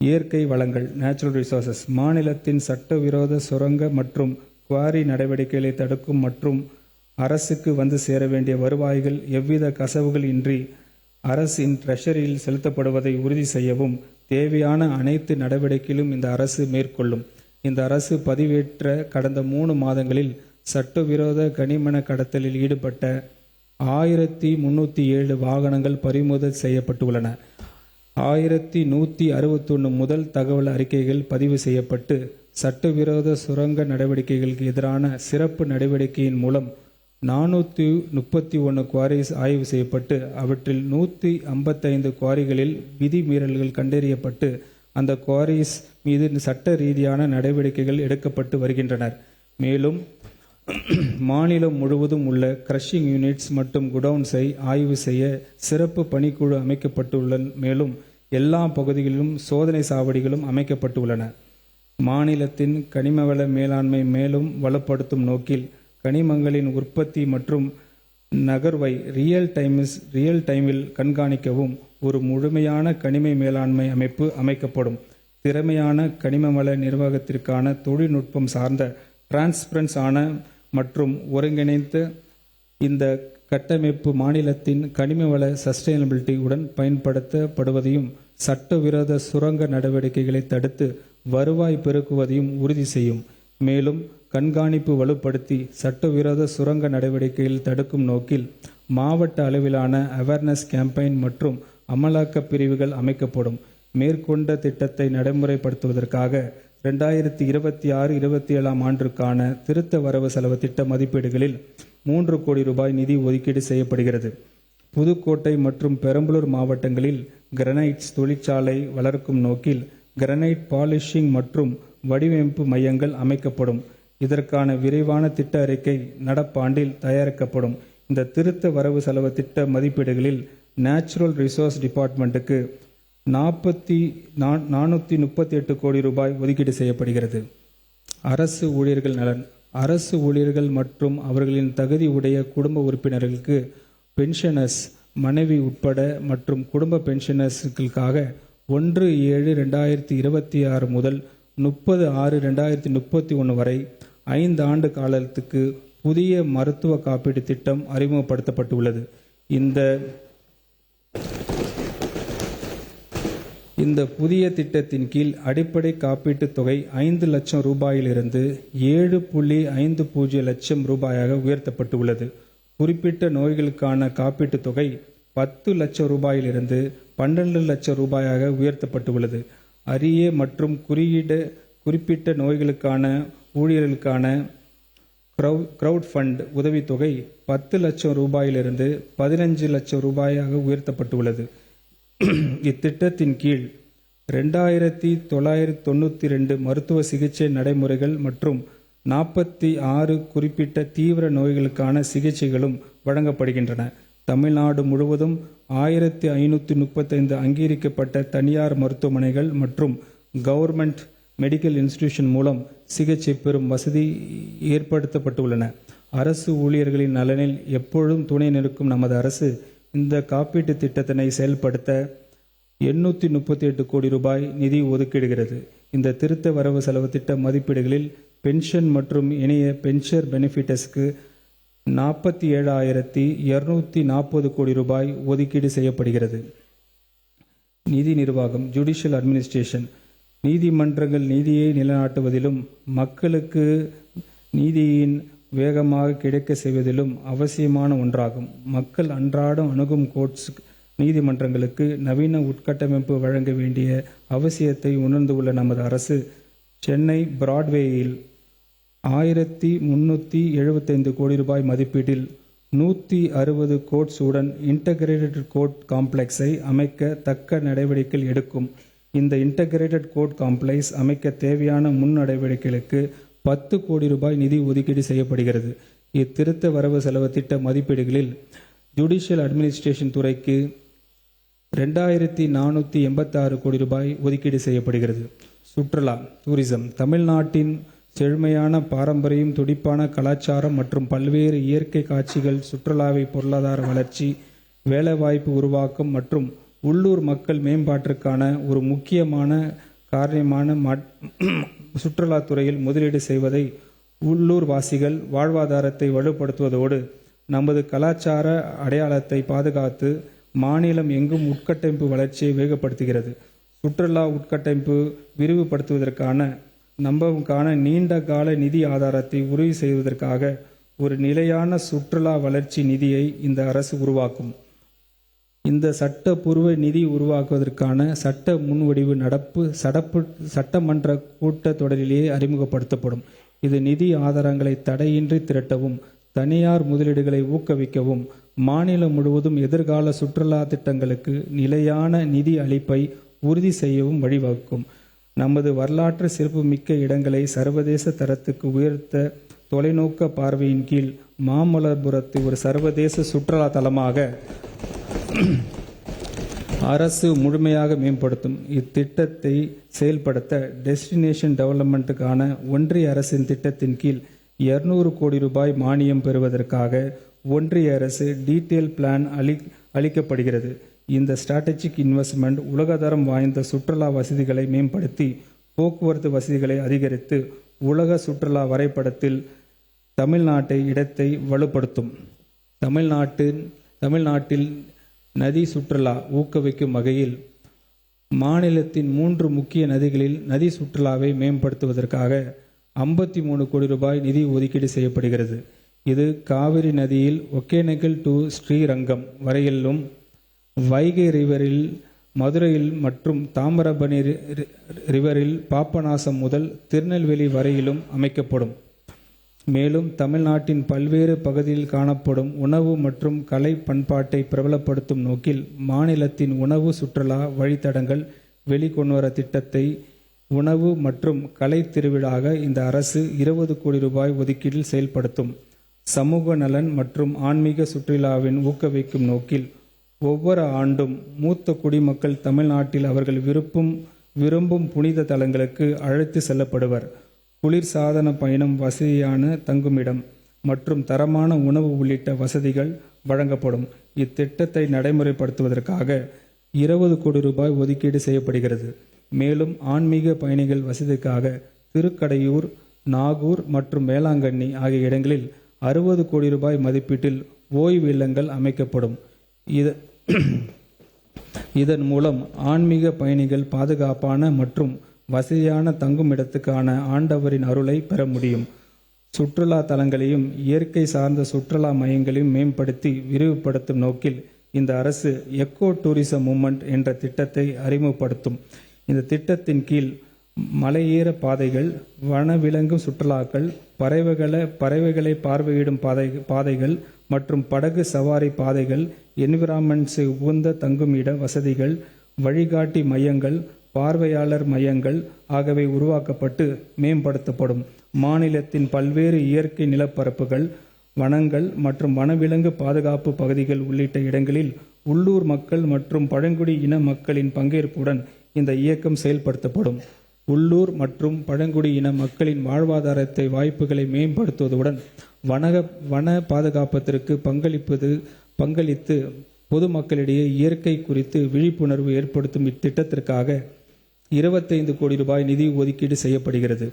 இயற்கை வளங்கள் natural resources மாநிலத்தின் சட்டவிரோத சுரங்க மற்றும் குவாரி நடவடிக்கைகளை தடுக்கும் மற்றும் அரசுக்கு வந்து சேர வேண்டிய வருவாய்கள் எவ்வித கசவுகள் இன்றி அரசின் ட்ரெஷரியில் செலுத்தப்படுவதை உறுதி செய்யவும் தேவையான அனைத்து நடவடிக்கைகளும் இந்த அரசு மேற்கொள்ளும். இந்த அரசு பதிவேற்ற கடந்த 3 மாதங்களில் சட்டவிரோத கனிமண கடத்தலில் ஈடுபட்ட 1307 வாகனங்கள் பறிமுதல் செய்யப்பட்டுள்ளன. 1161 முதல் தகவல் அறிக்கைகள் பதிவு செய்யப்பட்டு சட்டவிரோத சுரங்க நடவடிக்கைகளுக்கு எதிரான சிறப்பு நடவடிக்கையின் மூலம் 431 குவாரிஸ் ஆய்வு செய்யப்பட்டு அவற்றில் 155 குவாரிகளில் விதி மீறல்கள் கண்டறியப்பட்டு அந்த குவாரிஸ் மீது சட்ட ரீதியான நடவடிக்கைகள் எடுக்கப்பட்டு வருகின்றன. மேலும் மாநிலம் முழுவதும் உள்ள கிரஷிங் யூனிட்ஸ் மற்றும் குடவுன்ஸை ஆய்வு செய்ய சிறப்பு பணிக்குழு அமைக்கப்பட்டுள்ள. மேலும் எல்லா பகுதிகளிலும் சோதனை சாவடிகளும் அமைக்கப்பட்டுள்ளன. மாநிலத்தின் கனிமவள மேலாண்மை மேலும் வலுப்படுத்தும் நோக்கில் கனிமங்களின் உற்பத்தி மற்றும் நகர்வை ரியல் டைமில் கண்காணிக்கவும் ஒரு முழுமையான கனிம மேலாண்மை அமைப்பு அமைக்கப்படும். திறமையான கனிமவள நிர்வாகத்திற்கான தொழில்நுட்பம் சார்ந்த டிரான்ஸ்பரன்ஸ் ஆன மற்றும் ஒருங்கிணைந்த இந்த கட்டமைப்பு மாநிலத்தின் கனிமவள சஸ்டைனபிலிட்டி உடன் பயன்படுத்தப்படுவதையும் சட்டவிரோத சுரங்க நடவடிக்கைகளை தடுத்து வருவாய் பெருக்குவதையும் உறுதி செய்யும். மேலும் கண்காணிப்பு வலுப்படுத்தி சட்டவிரோத சுரங்க நடவடிக்கைகள் தடுக்கும் நோக்கில் மாவட்ட அளவிலான அவேர்னஸ் கேம்பெயின் மற்றும் அமலாக்க பிரிவுகள் அமைக்கப்படும். மேற்கொண்ட திட்டத்தை நடைமுறைப்படுத்துவதற்காக 2026-27 ஆண்டிற்கான திருத்த வரவு செலவு திட்ட மதிப்பீடுகளில் 3 கோடி ரூபாய் நிதி ஒதுக்கீடு செய்யப்படுகிறது. புதுக்கோட்டை மற்றும் பெரம்பலூர் மாவட்டங்களில் கிரனைட்ஸ் தொழிற்சாலை வளர்க்கும் நோக்கில் கிரனைட் பாலிஷிங் மற்றும் வடிவமைப்பு மையங்கள் அமைக்கப்படும். இதற்கான விரைவான திட்ட அறிக்கை நடப்பாண்டில் தயாரிக்கப்படும். இந்த திருத்த வரவு செலவு திட்ட மதிப்பீடுகளில் நேச்சுரல் ரிசோர்ஸ் டிபார்ட்மெண்ட்டுக்கு 438 கோடி ரூபாய் ஒதுக்கீடு செய்யப்படுகிறது. அரசு ஊழியர்கள் நலன். அரசு ஊழியர்கள் மற்றும் அவர்களின் தகுதி உடைய குடும்ப உறுப்பினர்களுக்கு பென்ஷனர்ஸ் மனைவி உட்பட மற்றும் குடும்ப பென்ஷனர்ஸ்களுக்காக 1/7/2026 முதல் 30/6/2031 வரை 5 ஆண்டு காலத்துக்கு புதிய மருத்துவ காப்பீடு திட்டம் அறிமுகப்படுத்தப்பட்டுள்ளது. இந்த புதிய திட்டத்தின் கீழ் அடிப்படை காப்பீட்டுத் தொகை 5 லட்சம் ரூபாயிலிருந்து 7.50 லட்சம் ரூபாயாக உயர்த்தப்பட்டுள்ளது. குறிப்பிட்ட நோய்களுக்கான காப்பீட்டுத் தொகை 10 லட்சம் ரூபாயிலிருந்து 12 லட்சம் ரூபாயாக உயர்த்தப்பட்டுள்ளது. அரிய மற்றும் குறிப்பிட்ட நோய்களுக்கான ஊழியர்களுக்கான கிரவுட் ஃபண்ட் உதவித்தொகை 10 லட்சம் ரூபாயிலிருந்து 15 லட்சம் ரூபாயாக உயர்த்தப்பட்டுள்ளது. இத்திட்டத்தின் கீழ் 2992 மருத்துவ சிகிச்சை நடைமுறைகள் மற்றும் 46 குறிப்பிட்ட தீவிர நோய்களுக்கான சிகிச்சைகளும் வழங்கப்படுகின்றன. தமிழ்நாடு முழுவதும் 1535 அங்கீகரிக்கப்பட்ட தனியார் மருத்துவமனைகள் மற்றும் கவர்மெண்ட் மெடிக்கல் இன்ஸ்டிடியூஷன் மூலம் சிகிச்சை பெறும் வசதி ஏற்படுத்தப்பட்டுள்ளன. அரசு ஊழியர்களின் நலனில் எப்பொழுதும் துணை நிற்கும் நமது அரசு இந்த காப்பீட்டு திட்டத்தினை செயல்படுத்த 838 கோடி ரூபாய் நிதி ஒதுக்கிடுகிறது. இந்த திருத்த வரவு செலவு திட்ட மதிப்பீடுகளில் பென்ஷன் மற்றும் இணைய பென்ஷன் பெனிஃபிட்டர்ஸ்க்கு 47,240 கோடி ரூபாய் ஒதுக்கீடு செய்யப்படுகிறது. நிதி நிர்வாகம் ஜுடிஷியல் அட்மினிஸ்ட்ரேஷன். நீதிமன்றங்கள் நீதியை நிலைநாட்டுவதிலும் மக்களுக்கு நீதியின் வேகமாக கிடைக்க செய்வதிலும் அவசியமான ஒன்றாகும். மக்கள் அன்றாடம் அணுகும் கோர்ட்ஸ் நீதிமன்றங்களுக்கு நவீன உட்கட்டமைப்பு வழங்க வேண்டிய அவசியத்தை உணர்ந்துள்ள நமது அரசு சென்னை பிராட்வேயில் 1375 கோடி ரூபாய் மதிப்பீட்டில் 160 கோர்ட்ஸ் உடன் இன்டகிரேட்டட் கோர்ட் காம்ப்ளெக்ஸை அமைக்க தக்க நடவடிக்கைகள் எடுக்கும். இந்த இன்டகிரேட்டட் கோர்ட் காம்ப்ளெக்ஸ் அமைக்க தேவையான முன் நடவடிக்கைகளுக்கு 10 கோடி ரூபாய் நிதி ஒதுக்கீடு செய்யப்படுகிறது. இத்திருத்த வரவு செலவு திட்ட மதிப்பீடுகளில் ஜுடிஷியல் அட்மினிஸ்ட்ரேஷன் துறைக்கு 2486 கோடி ரூபாய் ஒதுக்கீடு செய்யப்படுகிறது. சுற்றுலா டூரிசம். தமிழ்நாட்டின் செழுமையான பாரம்பரியம், துடிப்பான கலாச்சாரம் மற்றும் பல்வேறு இயற்கை காட்சிகள் சுற்றுலாவை பொருளாதார வளர்ச்சி, வேலைவாய்ப்பு உருவாக்கம் மற்றும் உள்ளூர் மக்கள் மேம்பாட்டிற்கான ஒரு முக்கியமான காரணமான சுற்றுலாத்துறையில் முதலீடு செய்வதை உள்ளூர் வாசிகள் வாழ்வாதாரத்தை வலுப்படுத்துவதோடு நமது கலாச்சார அடையாளத்தை பாதுகாத்து மாநிலம் எங்கும் உட்கட்டமைப்பு வளர்ச்சியை வேகப்படுத்துகிறது. சுற்றுலா உட்கட்டமைப்பு விரிவுபடுத்துவதற்கான நம்பகமான நீண்ட கால நிதி ஆதாரத்தை உறுதி செய்வதற்காக ஒரு நிலையான சுற்றுலா வளர்ச்சி நிதியை இந்த அரசு உருவாக்கும். இந்த சட்டப்பூர்வ நிதி உருவாக்குவதற்கான சட்ட முன்வடிவு நடப்பு சட்டமன்ற கூட்டத்தொடரிலேயே அறிமுகப்படுத்தப்படும். இது நிதி ஆதாரங்களை தடையின்றி திரட்டவும் தனியார் முதலீடுகளை ஊக்குவிக்கவும் மாநிலம் முழுவதும் எதிர்கால சுற்றுலா திட்டங்களுக்கு நிலையான நிதி அளிப்பை உறுதி செய்யவும் வழிவகுக்கும். நமது வரலாற்று சிறப்புமிக்க இடங்களை சர்வதேச தரத்துக்கு உயர்த்த தொலைநோக்க பார்வையின் கீழ் மாமல்லபுரத்தை ஒரு சர்வதேச சுற்றுலா தலமாக அரசு முழுமையாக மேம்படுத்தும். இத்திட்டத்தை செயல்படுத்த டெஸ்டினேஷன் டெவலப்மெண்ட்டுக்கான ஒன்றிய அரசின் திட்டத்தின் கீழ் 200 கோடி ரூபாய் மானியம் பெறுவதற்காக ஒன்றிய அரசு டீட்டெயில் பிளான் அளிக்கப்படுகிறது. இந்த ஸ்ட்ராட்டஜிக் இன்வெஸ்ட்மெண்ட் உலகதரம் வாய்ந்த சுற்றுலா வசதிகளை மேம்படுத்தி போக்குவரத்து வசதிகளை அதிகரித்து உலக சுற்றுலா வரைபடத்தில் தமிழ்நாட்டை இடத்தை வலுப்படுத்தும். தமிழ்நாட்டில் நதி சுற்றுலா ஊக்குவிக்கும் வகையில் மாநிலத்தின் 3 முக்கிய நதிகளில் நதி சுற்றுலாவை மேம்படுத்துவதற்காக 53 கோடி ரூபாய் நிதி ஒதுக்கீடு செய்யப்படுகிறது. இது காவிரி நதியில் ஒகேனக்கல் டு ஸ்ரீரங்கம் வரையிலும், வைகை ரிவரில் மதுரையில் மற்றும் தாமிரபரணி ரிவரில் பாபநாசம் முதல் திருநெல்வேலி வரையிலும் அமைக்கப்படும். மேலும் தமிழ்நாட்டின் பல்வேறு பகுதியில் காணப்படும் உணவு மற்றும் கலை பண்பாட்டை பிரபலப்படுத்தும் நோக்கில் மாநிலத்தின் உணவு சுற்றுலா வழித்தடங்கள் வெளிக்கொணர திட்டத்தை உணவு மற்றும் கலை திருவிழாக இந்த அரசு 20 கோடி ரூபாய் ஒதுக்கீட்டில் செயல்படுத்தும். சமூக நலன் மற்றும் ஆன்மீக சுற்றுலாவின் ஊக்குவிக்கும் நோக்கில் ஒவ்வொரு ஆண்டும் மூத்த குடிமக்கள் தமிழ்நாட்டில் அவர்கள் விரும்பும் புனித தலங்களுக்கு அழைத்து செல்லப்படுவர். குளிர்சாதன பயணம், வசதியான தங்குமிடம் மற்றும் தரமான உணவு உள்ளிட்ட வசதிகள் வழங்கப்படும். இத்திட்டத்தை நடைமுறைப்படுத்துவதற்காக 20 கோடி ரூபாய் ஒதுக்கீடு செய்யப்படுகிறது. மேலும் ஆன்மீக பயணிகள் வசதிக்காக திருக்கடையூர், நாகூர் மற்றும் வேளாங்கண்ணி ஆகிய இடங்களில் 60 கோடி ரூபாய் மதிப்பீட்டில் ஓய்வு இல்லங்கள் அமைக்கப்படும். இதன் மூலம் ஆன்மீக பயணிகள் பாதுகாப்பான மற்றும் வசதியான தங்குமிடத்துக்கான ஆண்டவரின் அருளை பெற முடியும். சுற்றுலா தலங்களையும் இயற்கை சார்ந்த சுற்றுலா மையங்களையும் மேம்படுத்தி விரிவுபடுத்தும் நோக்கில் இந்த அரசு எக்கோ டூரிசம் மூவ்மெண்ட் என்ற திட்டத்தை அறிமுகப்படுத்தும். இந்த திட்டத்தின் கீழ் மலையேற பாதைகள், வனவிலங்கு சுற்றுலாக்கள், பறவைகளை பார்வையிடும் பாதைகள் மற்றும் படகு சவாரி பாதைகள், என்விரான்மெண்ட்ஸை உகந்த தங்குமிட வசதிகள், வழிகாட்டி மையங்கள், பார்வையாளர் மையங்கள் ஆகியவை உருவாக்கப்பட்டு மேம்படுத்தப்படும். மாநிலத்தின் பல்வேறு இயற்கை நிலப்பரப்புகள், வனங்கள் மற்றும் வனவிலங்கு பாதுகாப்பு பகுதிகள் உள்ளிட்ட இடங்களில் உள்ளூர் மக்கள் மற்றும் பழங்குடி இன மக்களின் பங்கேற்புடன் இந்த இயக்கம் செயல்படுத்தப்படும். உள்ளூர் மற்றும் பழங்குடி இன மக்களின் வாழ்வாதாரத்தை வாய்ப்புகளை மேம்படுத்துவதுடன் வன பாதுகாப்பத்திற்கு பங்களித்து பொதுமக்களிடையே இயற்கை குறித்து விழிப்புணர்வு ஏற்படுத்தும் இத்திட்டத்திற்காக 25 கோடி ரூபாய் நிதி ஒதுக்கீடு செய்யப்படுகிறது.